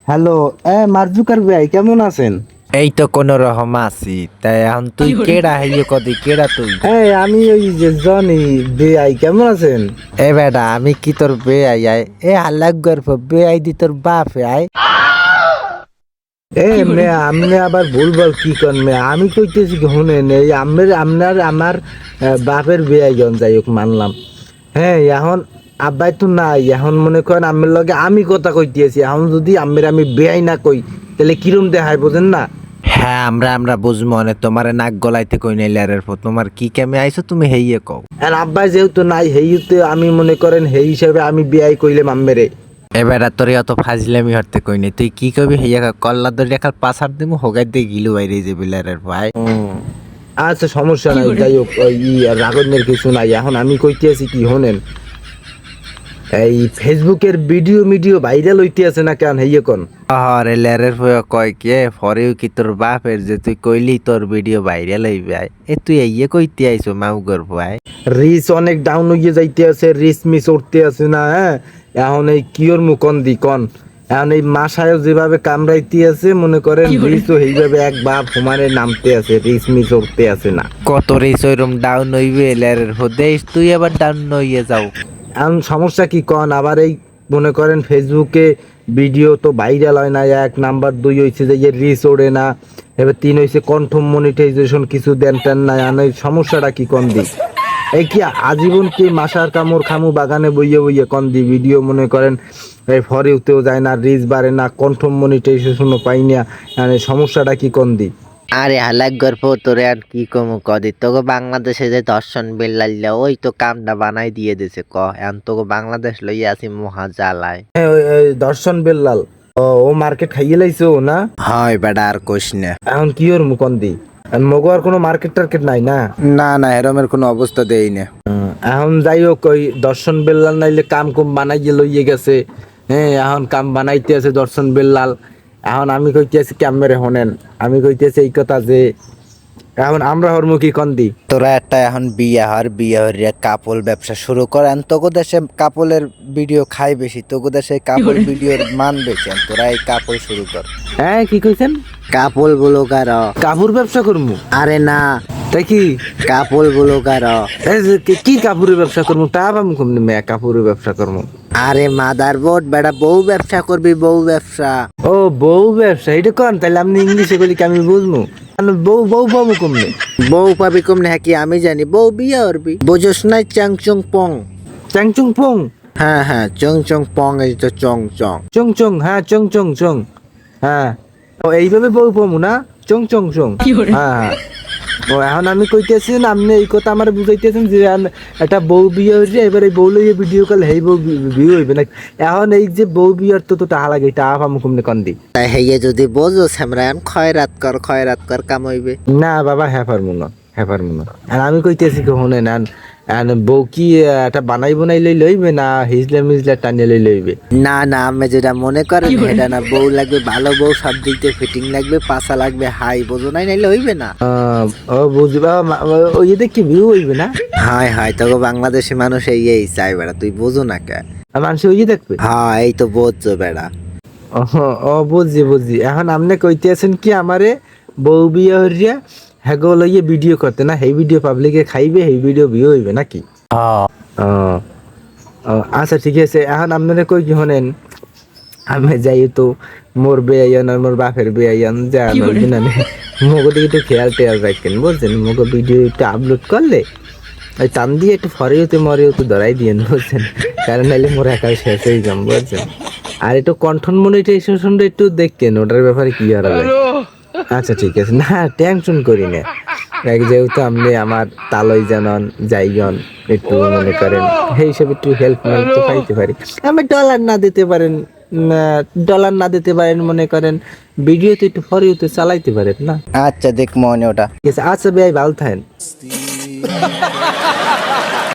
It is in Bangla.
হ্যালো, মার্জুকার ভাই কেমন আছেন? এই তো কোন রকম আছি। তাই এখন তুই কেডা হইয়ে কদি কেডা তুই? আমি ওই যে জনি বেআই কেমন আছেন? এ বেটা আমি কি তোর বেআই আই? এ হাল্লাক গর্ভ বেআই দি তোর বাপ আই। মে আপনি আবার ভুলভাল কি করেন মে? আমি কইতেছি কি শুনেন, এই আমার বাপের বেআই জন যাই হোক মানলাম। এখন আব্বাই তো নাই, এখন মনে করেন আমের লগে আমি কথা কইতেছি। এখন যদি আমি বেআই না কই তাহলে কিরম দেখায় বোঝেন না? হ্যাঁ আমরা বুঝবো না তোমারে নাক গলাইতে কই নাই লেরের পর তোমার কি কেমে আইছো তুমি হেইয়ে কও। আর আব্বাই যেহেতু নাই হেইতে আমি মনে করেন হেই হিসাবে আমি বেআই কইলে আম্মেরে। এ বেটা তোর অত ফাজলামি হরতে কই নাই তুই কি কবি হেইয়া কল্লা ধরে রাখার পাছার দিমু হোগাই দিয়ে গিলু বাইরে যাবি লেরের ভাই। আচ্ছা সমস্যা নাই, যাই হোক রাগনের কিছু নাই। এখন আমি কইতেছি কি শোনেন, এই ফেসবুকের ভিডিও ভাইরাল হইতে আছে না কেন হেইয়ে কোন? আরে লেরের ভয় কয় কে ফরেও কি তোর বাপের যে তুই কইলি তোর ভিডিও ভাইরাল হইবে আই। এ তুই এইয়ে কইতে আইছো মাউগর ভাই। রিচ অনেক ডাউন হইয়ে যাইতে আছে, রিচ মিস উঠতে আছে না? এখন এই কিওর মুকন দি কন, এখন এই মাসায় যেভাবে কামড়াইতে আছে মনে করেন রিচও এইভাবে এক বাপ সমানে নামতে আছে, রিচ মিস উঠতে আছে না। কত রেস ওইরম ডাউন হইবে লেরের হদেশ তুই আবার ডাউন হইয়ে যাও। এখন সমস্যা কি কন, আবার এই মনে করেন ফেসবুকে ভিডিও তো ভাইরাল হয় না, এক নাম্বার। দুই হয়েছে যে রিচ ওড়ে না, এবার তিন হয়েছে কন্ঠ মনিটাইজেশন কিছু দেন টেন না। এখন এই সমস্যাটা কি কন দি? এই কি আজীবন কি মাসার কামড় খামু বাগানে বইয়ে বইয়ে কন দি ভিডিও মনে করেন এই ফরে উঠতেও যায় না, রিচ বাড়ে না, কন্ঠ মনিটাইজেশনও পাই না। মানে সমস্যাটা কি কন দি? আরে হালাক গর্ভ তোরে আর কি কমু কদি তোকে বাংলাদেশে যে দর্শন বেল্লাইলা ওই তো কামটা বানাই দিয়ে দিছে ক এখন তোকে বাংলাদেশ লইয়া আছি মহা জ্বালায়। ওই দর্শন বেল্লাল, ও মার্কেট খাইয়ে লাইছো না? হয় বেটা আর কোশ না। এখন কি ওর মুকন দি? মগো আর কোনো মার্কেট টার্কেট নাই না? না এরমের কোনো অবস্থা দেই না। এখন যাই হোক ওই দর্শন বেল্লাল নাইলে কাম কুম বানাইয়ে লইয়ে গেছে। এখন কাম বানাইতে আছে দর্শন বেল্লাল। এখন আমি কইতেছি ক্যামেরে হনেন, আমি কইতেছি এই কথা যে এখন আমরা হরমুখী কন্দি। তোরা একটা এখন বিয়া হরিয়া কাপড় ব্যবসা শুরু করেন তোকে দেশে কাপড়ের ভিডিও খাই বেশি তোকে দেশে কাপড় ভিডিওর মান বেশি তোরা এই কাপড় শুরু কর। কি কইছেন? কাপড় ব্লগার কাপড় ব্যবসা করমু? আরে না তাই কি কাপড় ব্লগার কি কাপড়ের ব্যবসা করমু? তা পাবো কমনি মে কাপড়ের ব্যবসা করমু? আরে মাদার বোর্ড বেটা বউ ব্যবসা করবি বউ ব্যবসা। ও বউ ব্যবসা, এটা কন তাহলে আপনি ইংলিশে বলি কি আমি বুঝমু? বউ বউ পাবো কমনে? বউ পাবি কমনে হ্যাঁ কি আমি জানি বউ বিয়া করবি বুঝোস নাই চাংচুং পং। চ্যাংচুং পং? হ্যাঁ চং পং এই তো চং চং চং চং, হ্যাঁ চং চং চং, হ্যাঁ। ও এইভাবে বউ পাবো না? চং চং চং, হ্যাঁ। ও এখন আমি কইতেছি না, আপনি এই কথা আমার বুঝাইতেছেন যে একটা বউ বিয়ে হয়েছে, এবার এই বউ লইয়ে ভিডিও কল হেই বউ বিয়ে হইবে না। এখন এই যে বউ বিয়ার তো টাকা লাগে, টাকা পাবো কমনে কন দি? তাই হেয়ে যদি বোঝো স্যামরান খয়রাত কর কাম হইবে। না বাবা, হ্যাঁ পারবো না, হ্যাঁ পারবো না। আর আমি কইতেছি কি শুনেন, বউ কি একটা বানাই বানাই লইবে না হিজলে মিজলে টানিয়ে লইবে? না আমি যেটা মনে করেন এটা না বউ লাগবে ভালো বউ সব দিক দিয়ে ফিটিং লাগবে পাছা লাগবে হাই বোঝো নাই নাইলে হইবে না। ও বুঝবা, ওই দেখি ভিউ হইবে না? হয় তোকে বাংলাদেশি মানুষ এই চাই বেড়া তুই বোঝো না কে? মানুষ ওই দেখবে? হ্যাঁ এই তো বোঝছো বেড়া। ও বুঝছি। এখন আপনি কইতেছেন কি আমারে বউ বিয়ে হইয়া হ্যাগো লইয়ে ভিডিও করতে না, সেই ভিডিও পাবলিকে খাইবে, সেই ভিডিও ভিউ হইবে নাকি? আচ্ছা ঠিক আছে। এখন আপনারা কই কি শোনেন, আমি যাই তো মোর বেআইন আর মোর বাপের বেআইন যা মগো দিকে একটু খেয়াল টেয়াল রাখেন বুঝছেন। মগো ভিডিও একটু আপলোড করলে ওই টান দিয়ে একটু ফরেও মরেও ধরাই দিয়ে বুঝছেন, কারণ নাইলে মোর একা শেষ হয়ে যাম বুঝছেন। আর একটু কন্ঠন মনিটাইজেশনটা একটু দেখেন, ওটার ব্যাপারে কি হারাবে। আচ্ছা ঠিক আছে, না টেনশন করি না। যেহেতু আপনি আমার তালই জানন যাইজন, একটু মনে করেন সেই হিসেবে একটু হেল্প তো পাইতে পারি। আমি ডলার না দিতে পারেন, মনে করেন ভিডিও তো একটু ফরিউতে চালাইতে পারেন না? আচ্ছা দেখ মনে ওটা ঠিক আছে। আচ্ছা ভাই ভালো থাকেন।